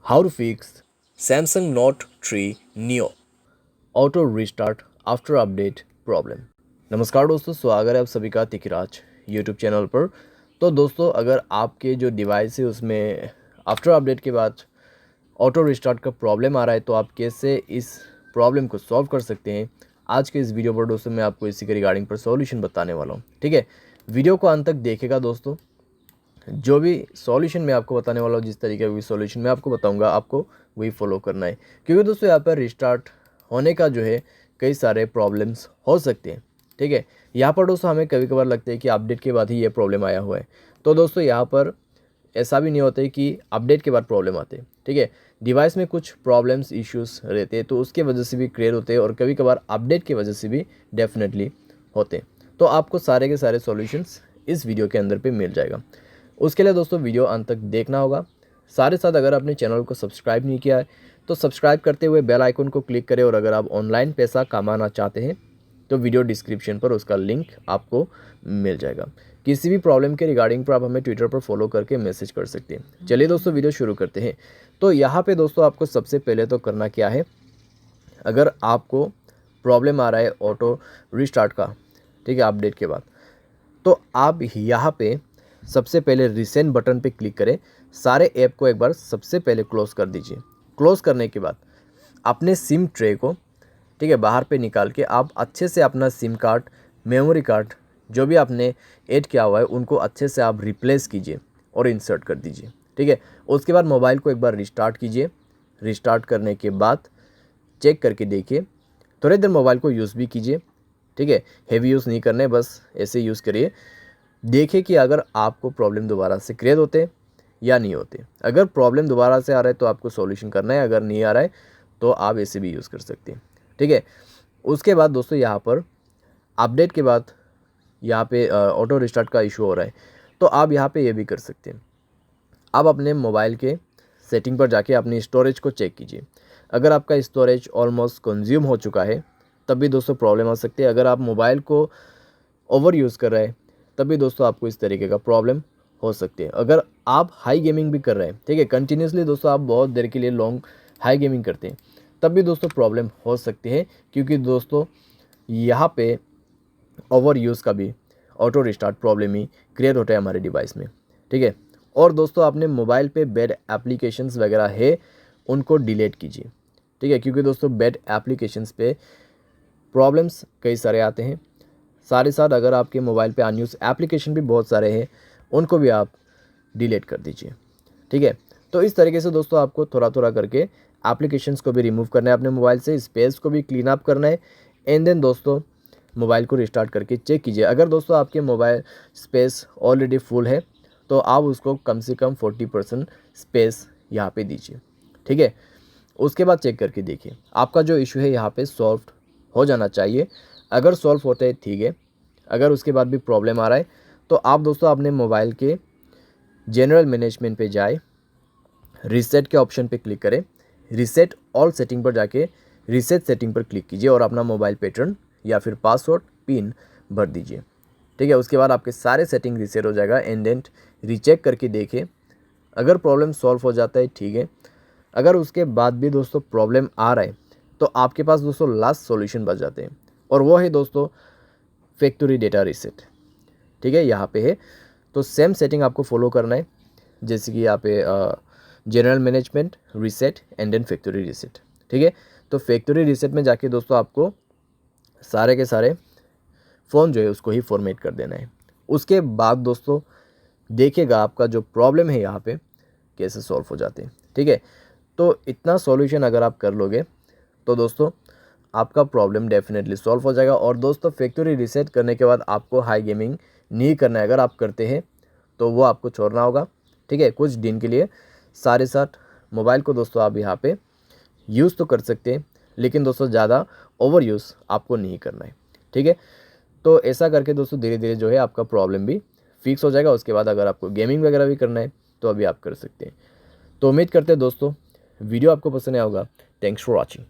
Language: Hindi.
How to fix Samsung Note 3 Neo Auto Restart After Update Problem। नमस्कार दोस्तों, स्वागत है आप सभी का तिकराज यूट्यूब चैनल पर। तो दोस्तों, अगर आपके जो डिवाइस है उसमें आफ्टर अपडेट के बाद ऑटो रिस्टार्ट का प्रॉब्लम आ रहा है तो आप कैसे इस प्रॉब्लम को सॉल्व कर सकते हैं, आज के इस वीडियो पर दोस्तों मैं आपको इसी के रिगार्डिंग पर सॉल्यूशन बताने वाला हूँ। ठीक है, वीडियो को अंत तक देखेगा दोस्तों। जो भी सॉल्यूशन मैं आपको बताने वाला हूँ, जिस तरीके का भी सॉल्यूशन मैं आपको बताऊंगा, आपको वही फॉलो करना है, क्योंकि दोस्तों यहाँ पर रिस्टार्ट होने का जो है कई सारे प्रॉब्लम्स हो सकते हैं। ठीक है, यहाँ पर दोस्तों हमें कभी कभार लगता है कि अपडेट के बाद ही ये प्रॉब्लम आया हुआ है, तो दोस्तों यहाँ पर ऐसा भी नहीं होता है कि अपडेट के बाद प्रॉब्लम आते हैं। ठीक है, डिवाइस में कुछ प्रॉब्लम्स इश्यूज रहते हैं तो उसके वजह से भी क्लियर होते हैं और कभी कभार अपडेट की वजह से भी डेफिनेटली होते हैं। तो आपको सारे के सारे सॉल्यूशंस इस वीडियो के अंदर पे मिल जाएगा। उसके लिए दोस्तों वीडियो अंत तक देखना होगा। साथ ही साथ अगर आपने चैनल को सब्सक्राइब नहीं किया है तो सब्सक्राइब करते हुए बेल आइकन को क्लिक करें, और अगर आप ऑनलाइन पैसा कमाना चाहते हैं तो वीडियो डिस्क्रिप्शन पर उसका लिंक आपको मिल जाएगा। किसी भी प्रॉब्लम के रिगार्डिंग पर आप हमें ट्विटर पर फॉलो करके मैसेज कर सकते हैं। चलिए दोस्तों, वीडियो शुरू करते हैं। तो यहाँ पे दोस्तों आपको सबसे पहले तो करना क्या है, अगर आपको प्रॉब्लम आ रहा है ऑटो रिस्टार्ट का, ठीक है, अपडेट के बाद, तो आप यहाँ पे सबसे पहले रिसेंट बटन पे क्लिक करें। सारे ऐप को एक बार सबसे पहले क्लोज़ कर दीजिए। क्लोज़ करने के बाद अपने सिम ट्रे को, ठीक है, बाहर पे निकाल के आप अच्छे से अपना सिम कार्ड, मेमोरी कार्ड जो भी आपने ऐड किया हुआ है उनको अच्छे से आप रिप्लेस कीजिए और इंसर्ट कर दीजिए। ठीक है, उसके बाद मोबाइल को एक बार रिस्टार्ट कीजिए। रिस्टार्ट करने के बाद चेक करके देखिए, थोड़ी देर मोबाइल को यूज़ भी कीजिए। ठीक है, हेवी यूज़ नहीं करना है, बस ऐसे यूज़ करिए। देखिए कि अगर आपको प्रॉब्लम दोबारा से क्रिएट होते या नहीं होते। अगर प्रॉब्लम दोबारा से आ रहा है तो आपको सॉल्यूशन करना है, अगर नहीं आ रहा है तो आप ऐसे भी यूज़ कर सकते हैं। ठीक है, उसके बाद दोस्तों यहाँ पर अपडेट के बाद यहाँ पे ऑटो रिस्टार्ट का इशू हो रहा है तो आप यहाँ पे ये भी कर सकते हैं। आप अपने मोबाइल के सेटिंग पर जाके अपनी स्टोरेज को चेक कीजिए। अगर आपका स्टोरेज ऑलमोस्ट कंज्यूम हो चुका है तब भी दोस्तों प्रॉब्लम आ सकती है। अगर आप मोबाइल को ओवर यूज़ कर रहे हैं तब भी दोस्तों आपको इस तरीके का प्रॉब्लम हो सकती है। अगर आप हाई गेमिंग भी कर रहे हैं, ठीक है, कंटिन्यूसली दोस्तों आप बहुत देर के लिए लॉन्ग हाई गेमिंग करते हैं, तब भी दोस्तों प्रॉब्लम हो सकती है, क्योंकि दोस्तों यहाँ पे ओवर यूज़ का भी ऑटो रिस्टार्ट प्रॉब्लम ही क्रिएट होता है हमारे डिवाइस में। ठीक है, और दोस्तों अपने मोबाइल पे बैड एप्लीकेशंस वगैरह है उनको डिलीट कीजिए। ठीक है, क्योंकि दोस्तों बैड एप्लीकेशंस पे प्रॉब्लम्स कई सारे आते हैं। साथ ही साथ अगर आपके मोबाइल पे अनयूज एप्लीकेशन भी बहुत सारे हैं उनको भी आप डिलीट कर दीजिए। ठीक है, तो इस तरीके से दोस्तों आपको थोड़ा थोड़ा करके एप्लीकेशंस को भी रिमूव करना है अपने मोबाइल से, स्पेस को भी क्लीन अप करना है। एंड देन दोस्तों मोबाइल को रिस्टार्ट करके चेक कीजिए। अगर दोस्तों आपके मोबाइल स्पेस ऑलरेडी फुल है तो आप उसको कम से कम 40% स्पेस यहाँ पे दीजिए। ठीक है, उसके बाद चेक करके देखिए आपका जो इशू है यहाँ पे सॉल्व हो जाना चाहिए। अगर सॉल्व होते हैं ठीक है, अगर उसके बाद भी प्रॉब्लम आ रहा है तो आप दोस्तों अपने मोबाइल के जनरल मैनेजमेंट पे जाए, रीसेट के ऑप्शन पे क्लिक करें, रीसेट ऑल सेटिंग पर जाके रीसेट सेटिंग पर क्लिक कीजिए और अपना मोबाइल पैटर्न या फिर पासवर्ड पिन भर दीजिए। ठीक है, उसके बाद आपके सारे सेटिंग रीसेट हो जाएगा। एंड देन रीचेक करके देखें, अगर प्रॉब्लम सॉल्व हो जाता है ठीक है, अगर उसके बाद भी दोस्तों प्रॉब्लम आ रहा है तो आपके पास दोस्तों लास्ट सॉल्यूशन बच जाते हैं, और वो है दोस्तों फैक्ट्री डेटा रीसेट। ठीक है, यहाँ पे है तो सेम सेटिंग आपको फॉलो करना है, जैसे कि यहाँ पे general management, reset and then factory reset. ठीक है, तो फैक्ट्री रीसेट में जाके दोस्तों आपको सारे के सारे फ़ोन जो है उसको ही फॉर्मेट कर देना है। उसके बाद दोस्तों देखिएगा आपका जो प्रॉब्लम है यहाँ पे कैसे सॉल्व हो जाते हैं। ठीक है, तो इतना सॉल्यूशन अगर आप कर लोगे तो दोस्तों आपका प्रॉब्लम डेफिनेटली सॉल्व हो जाएगा। और दोस्तों फैक्ट्री रीसेट करने के बाद आपको हाई गेमिंग नहीं करना है। अगर आप करते हैं तो वो आपको छोड़ना होगा। ठीक है, कुछ दिन के लिए। सारे साथ मोबाइल को दोस्तों आप यहाँ पे यूज़ तो कर सकते हैं, लेकिन दोस्तों ज़्यादा ओवर यूज़ आपको नहीं करना है। ठीक है, तो ऐसा करके दोस्तों धीरे धीरे जो है आपका प्रॉब्लम भी फिक्स हो जाएगा। उसके बाद अगर आपको गेमिंग वगैरह भी करना है तो अभी आप कर सकते हैं। तो उम्मीद करते हैं दोस्तों वीडियो आपको पसंद आया होगा। Thanks for watching.